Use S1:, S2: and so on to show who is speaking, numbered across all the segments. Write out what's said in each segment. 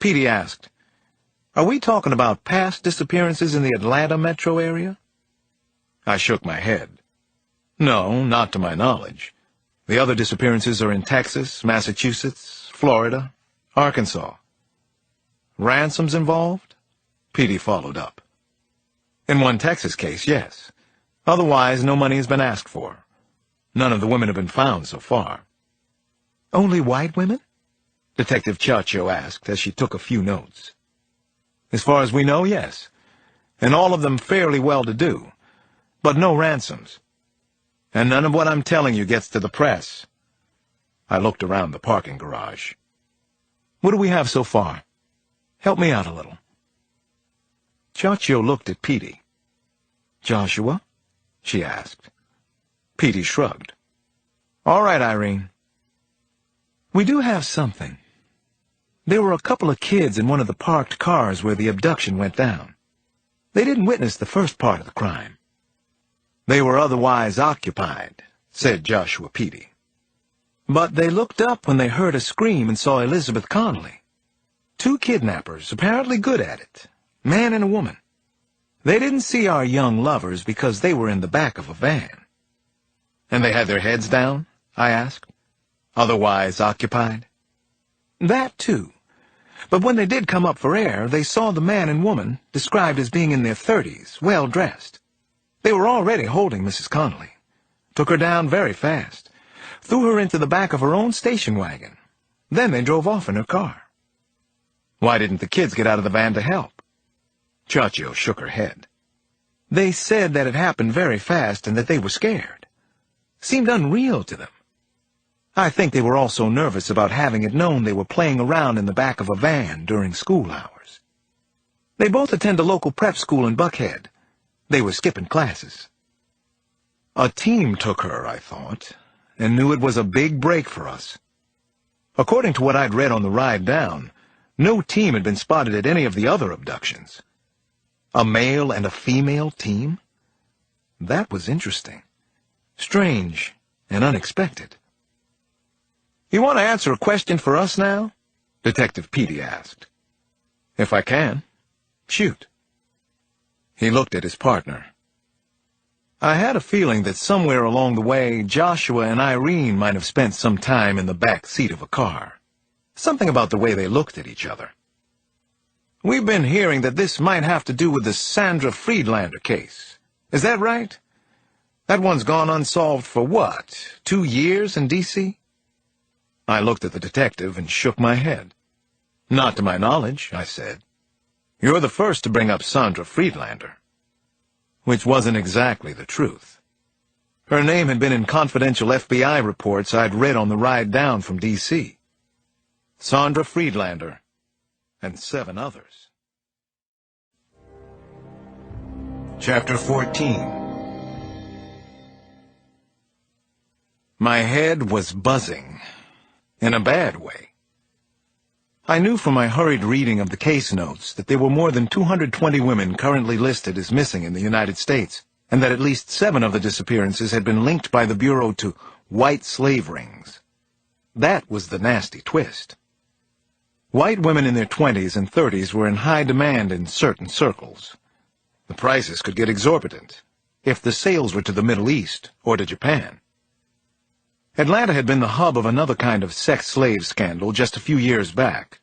S1: Petey asked, "Are we talking about past disappearances in the Atlanta metro area?" I shook my head. "No, not to my knowledge. The other disappearances are in Texas, Massachusetts, Florida, Arkansas." "Ransoms involved?" Petey followed up. "In one Texas case, yes. Otherwise, no money has been asked for. None of the women have been found so far." "Only white women?" Detective Chacho asked as she took a few notes. "As far as we know, yes. And all of them fairly well-to-do. But no ransoms. And none of what I'm telling you gets to the press." I looked around the parking garage. "What do we have so far? Help me out a little." Chacho looked at Petey. "Joshua?" she asked. Petey shrugged. "All right, Irene." "We do have something. There were a couple of kids in one of the parked cars where the abduction went down. They didn't witness the first part of the crime. They were otherwise occupied," said Joshua Petey. "But they looked up when they heard a scream and saw Elizabeth Connolly. 2 kidnappers, apparently good at it, man and a woman. They didn't see our young lovers because they were in the back of a van." "And they had their heads down?" I asked. "Otherwise occupied?" "That, too. But when they did come up for air, they saw the man and woman, described as being in their 30s, well-dressed. They were already holding Mrs. Connolly. Took her down very fast. Threw her into the back of her own station wagon. Then they drove off in her car." "Why didn't the kids get out of the van to help?" Chacho shook her head. "They said that it happened very fast and that they were scared. Seemed unreal to them. I think they were also nervous about having it known they were playing around in the back of a van during school hours. They both attend a local prep school in Buckhead. They were skipping classes." A team took her, I thought, and knew it was a big break for us. According to what I'd read on the ride down, no team had been spotted at any of the other abductions. A male and a female team? That was interesting. Strange and unexpected. "You want to answer a question for us now?" Detective Petey asked. "If I can. Shoot." He looked at his partner. "I had a feeling that somewhere along the way, Joshua and Irene might have spent some time in the back seat of a car. Something about the way they looked at each other. We've been hearing that this might have to do with the Sandra Friedlander case. Is that right? That one's gone unsolved for what, 2 years in D.C.? I looked at the detective and shook my head. "Not to my knowledge," I said. "You're the first to bring up Sandra Friedlander." Which wasn't exactly the truth. Her name had been in confidential FBI reports I'd read on the ride down from D.C. Sandra Friedlander and 7 others. Chapter 14. My head was buzzing. In a bad way. I knew from my hurried reading of the case notes that there were more than 220 women currently listed as missing in the United States, and that at least 7 of the disappearances had been linked by the Bureau to white slave rings. That was the nasty twist. White women in their 20s and 30s were in high demand in certain circles. The prices could get exorbitant, if the sales were to the Middle East or to Japan. Atlanta had been the hub of another kind of sex slave scandal just a few years back.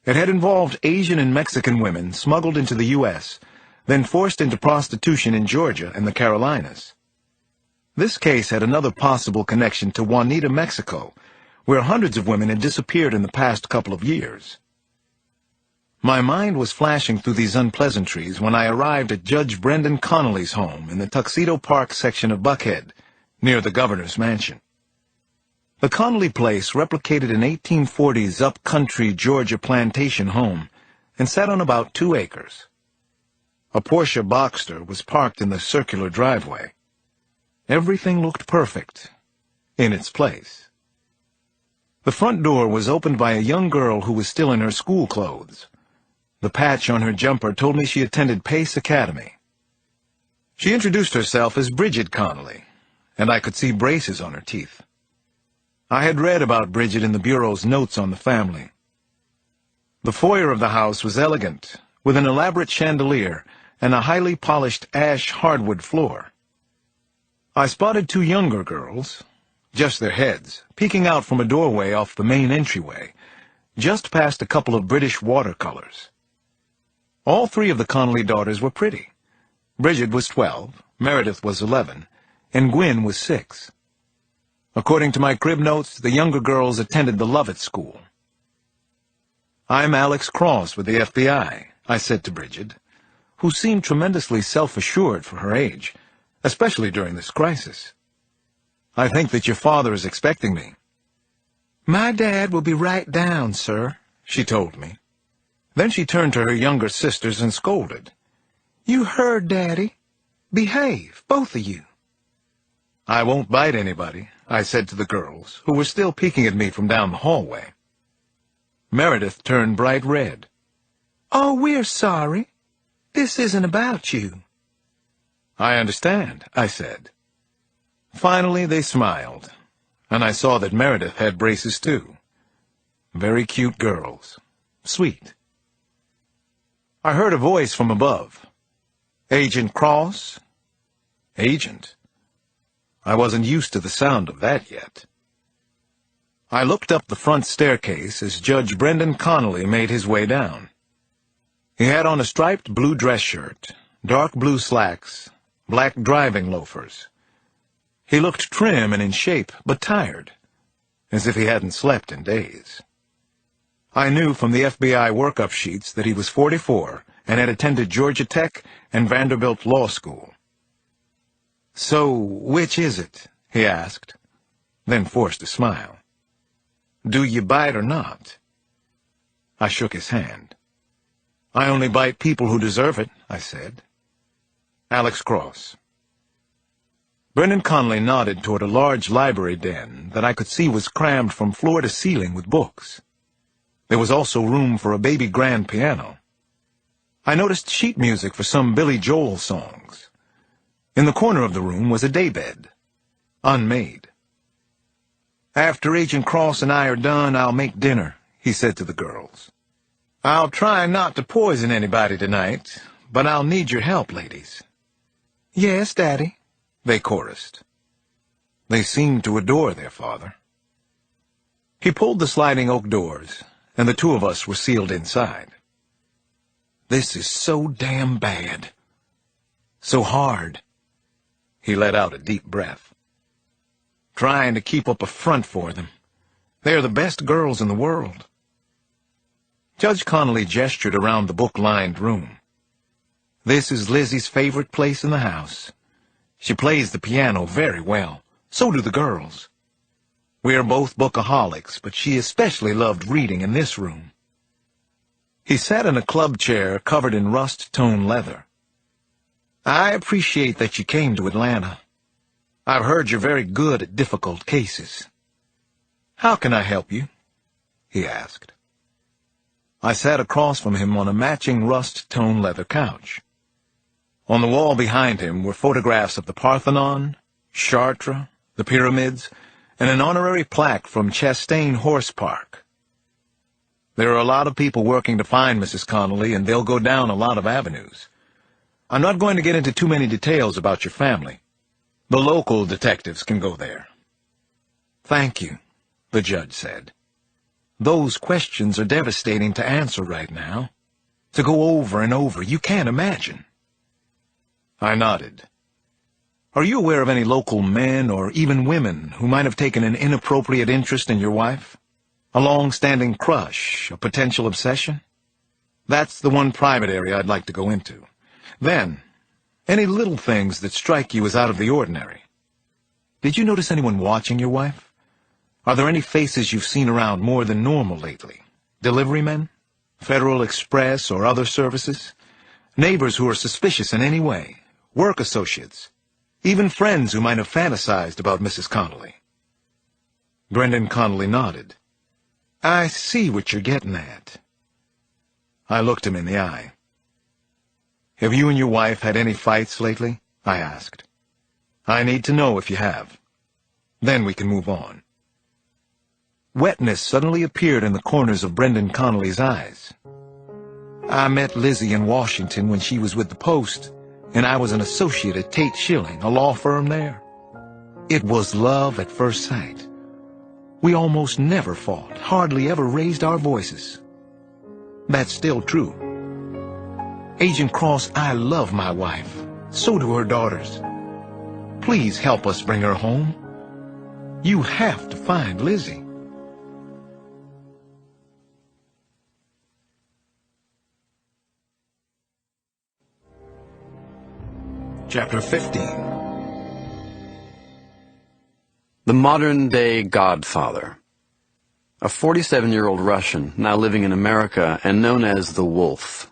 S1: It had involved Asian and Mexican women smuggled into the U.S., then forced into prostitution in Georgia and the Carolinas. This case had another possible connection to Juanita, Mexico, where hundreds of women had disappeared in the past couple of years. My mind was flashing through these unpleasantries when I arrived at Judge Brendan Connolly's home in the Tuxedo Park section of Buckhead, near the governor's mansion. The Connolly place replicated an 1840s up-country Georgia plantation home and sat on about 2 acres. A Porsche Boxster was parked in the circular driveway. Everything looked perfect, in its place. The front door was opened by a young girl who was still in her school clothes. The patch on her jumper told me she attended Pace Academy. She introduced herself as Bridget Connolly, and I could see braces on her teeth. I had read about Bridget in the Bureau's notes on the family. The foyer of the house was elegant, with an elaborate chandelier and a highly polished ash hardwood floor. I spotted two younger girls, just their heads, peeking out from a doorway off the main entryway, just past a couple of British watercolors. All three of the Connolly daughters were pretty. Bridget was 12, Meredith was 11, and Gwyn was 6. According to my crib notes, the younger girls attended the Lovett School. "I'm Alex Cross with the FBI," I said to Bridget, who seemed tremendously self-assured for her age, especially during this crisis. "I think that your father is expecting me." "My dad will be right down, sir," she told me. Then she turned to her younger sisters and scolded. "You heard, Daddy. Behave, both of you." "I won't bite anybody," I said to the girls, who were still peeking at me from down the hallway. Meredith turned bright red. "Oh, we're sorry. This isn't about you." "I understand," I said. Finally, they smiled, and I saw that Meredith had braces too. Very cute girls. Sweet. I heard a voice from above. "Agent Cross?" Agent? I wasn't used to the sound of that yet. I looked up the front staircase as Judge Brendan Connolly made his way down. He had on a striped blue dress shirt, dark blue slacks, black driving loafers. He looked trim and in shape, but tired, as if he hadn't slept in days. I knew from the FBI workup sheets that he was 44 and had attended Georgia Tech and Vanderbilt Law School. "So, which is it?" he asked, then forced a smile. "Do you bite or not?" I shook his hand. "I only bite people who deserve it," I said. "Alex Cross." Brendan Connolly nodded toward a large library den that I could see was crammed from floor to ceiling with books. There was also room for a baby grand piano. I noticed sheet music for some Billy Joel songs. In the corner of the room was a daybed, unmade. "After Agent Cross and I are done, I'll make dinner," he said to the girls. "I'll try not to poison anybody tonight, but I'll need your help, ladies." "Yes, Daddy," they chorused. They seemed to adore their father. He pulled the sliding oak doors, and the two of us were sealed inside. "This is so damn bad. So hard." He let out a deep breath. "Trying to keep up a front for them. They're the best girls in the world." Judge Connolly gestured around the book-lined room. "This is Lizzie's favorite place in the house. She plays the piano very well. So do the girls. We are both bookaholics, but she especially loved reading in this room." He sat in a club chair covered in rust-tone leather. "I appreciate that you came to Atlanta. I've heard you're very good at difficult cases. How can I help you?" he asked. I sat across from him on a matching rust-tone leather couch. On the wall behind him were photographs of the Parthenon, Chartres, the pyramids, and an honorary plaque from Chastain Horse Park. There are a lot of people working to find Mrs. Connolly, and they'll go down a lot of avenues. I'm not going to get into too many details about your family. The local detectives can go there." "Thank you," the judge said. "Those questions are devastating to answer right now. To go over and over, you can't imagine." I nodded. "Are you aware of any local men or even women who might have taken an inappropriate interest in your wife? A long-standing crush, a potential obsession? That's the one private area I'd like to go into. Then, any little things that strike you as out of the ordinary. Did you notice anyone watching your wife? Are there any faces you've seen around more than normal lately? Delivery men? Federal Express or other services? Neighbors who are suspicious in any way? Work associates? Even friends who might have fantasized about Mrs. Connolly?" Brendan Connolly nodded. "I see what you're getting at." I looked him in the eye. "Have you and your wife had any fights lately?" I asked. "I need to know if you have. Then we can move on." Wetness suddenly appeared in the corners of Brendan Connolly's eyes. I met Lizzie in Washington when she was with the Post, and I was an associate at Tate Schilling, a law firm there. It was love at first sight. We almost never fought, hardly ever raised our voices. That's still true. Agent Cross, I love my wife. So do her daughters. Please help us bring her home. You have to find Lizzie. Chapter 15.
S2: The modern-day Godfather. A 47-year-old Russian now living in America and known as the Wolf.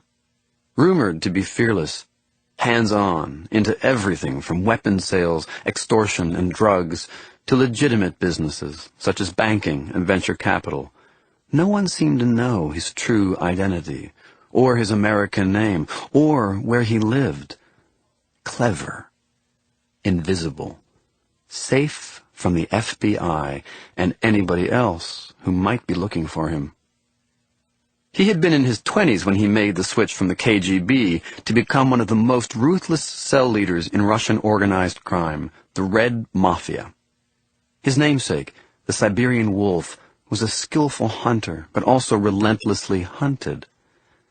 S2: Rumored to be fearless, hands-on, into everything from weapon sales, extortion, and drugs to legitimate businesses such as banking and venture capital. No one seemed to know his true identity, or his American name, or where he lived. Clever, invisible, safe from the FBI and anybody else who might be looking for him. He had been in his 20s when he made the switch from the KGB to become one of the most ruthless cell leaders in Russian organized crime, the Red Mafia. His namesake, the Siberian Wolf, was a skillful hunter, but also relentlessly hunted.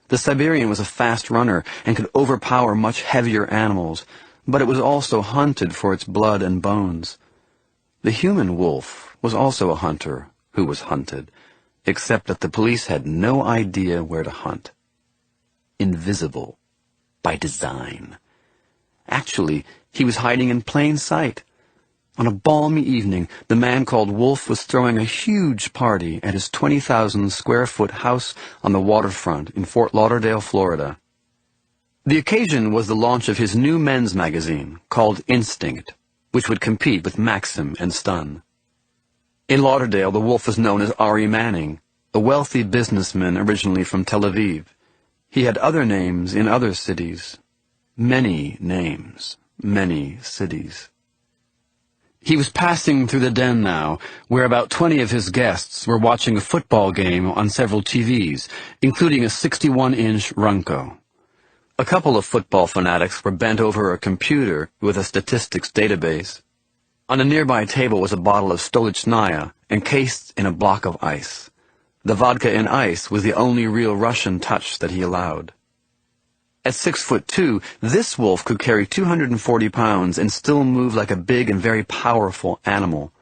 S2: The Siberian was a fast runner and could overpower much heavier animals, but it was also hunted for its blood and bones. The human wolf was also a hunter who was hunted, except that the police had no idea where to hunt. Invisible, by design. Actually, he was hiding in plain sight. On a balmy evening, the man called Wolf was throwing a huge party at his 20,000-square-foot house on the waterfront in Fort Lauderdale, Florida. The occasion was the launch of his new men's magazine, called Instinct, which would compete with Maxim and Stun. In Lauderdale, the Wolf was known as Ari Manning, a wealthy businessman originally from Tel Aviv. He had other names in other cities. Many names, many cities. He was passing through the den now, where about 20 of his guests were watching a football game on several TVs, including a 61-inch Runco. A couple of football fanatics were bent over a computer with a statistics database. On a nearby table was a bottle of Stolichnaya, encased in a block of ice. The vodka in ice was the only real Russian touch that he allowed. At 6'2", this wolf could carry 240 pounds and still move like a big and very powerful animal.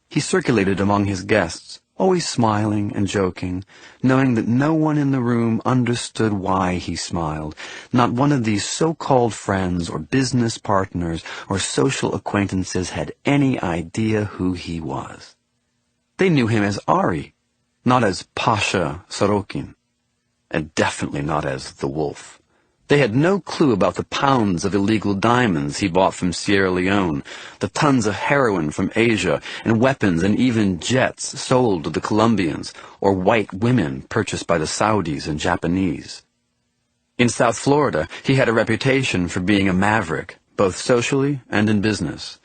S2: He circulated among his guests, always smiling and joking, knowing that no one in the room understood why he smiled. Not one of these so-called friends or business partners or social acquaintances had any idea who he was. They knew him as Ari, not as Pasha Sorokin, and definitely not as the Wolf. They had no clue about the pounds of illegal diamonds he bought from Sierra Leone, the tons of heroin from Asia, and weapons and even jets sold to the Colombians, or white women purchased by the Saudis and Japanese. In South Florida, he had a reputation for being a maverick, both socially and in business.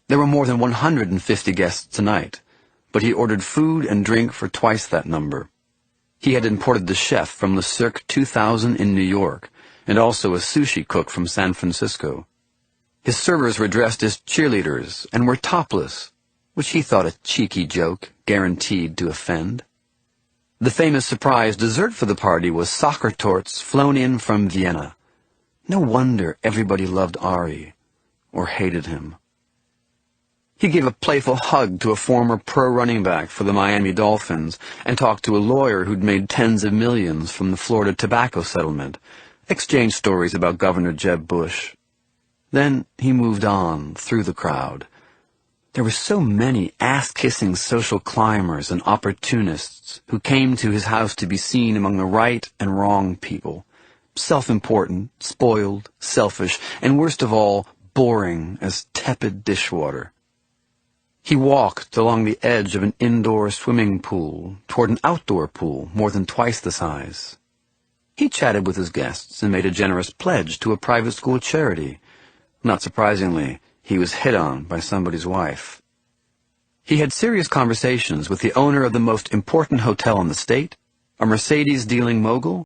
S2: There were more than 150 guests tonight, but he ordered food and drink for twice that number. He had imported the chef from Le Cirque 2000 in New York, and also a sushi cook from San Francisco. His servers were dressed as cheerleaders and were topless, which he thought a cheeky joke, guaranteed to offend. The famous surprise dessert for the party was soccer torts flown in from Vienna. No wonder everybody loved Ari, or hated him. He gave a playful hug to a former pro running back for the Miami Dolphins and talked to a lawyer who'd made tens of millions from the Florida tobacco settlement, exchanged stories about Governor Jeb Bush. Then he moved on through the crowd. There were so many ass-kissing social climbers and opportunists who came to his house to be seen among the right and wrong people, self-important, spoiled, selfish, and worst of all, boring as tepid dishwater. He walked along the edge of an indoor swimming pool toward an outdoor pool more than twice the size. He chatted with his guests and made a generous pledge to a private school charity. Not surprisingly, he was hit on by somebody's wife. He had serious conversations with the owner of the most important hotel in the state, a Mercedes dealing mogul,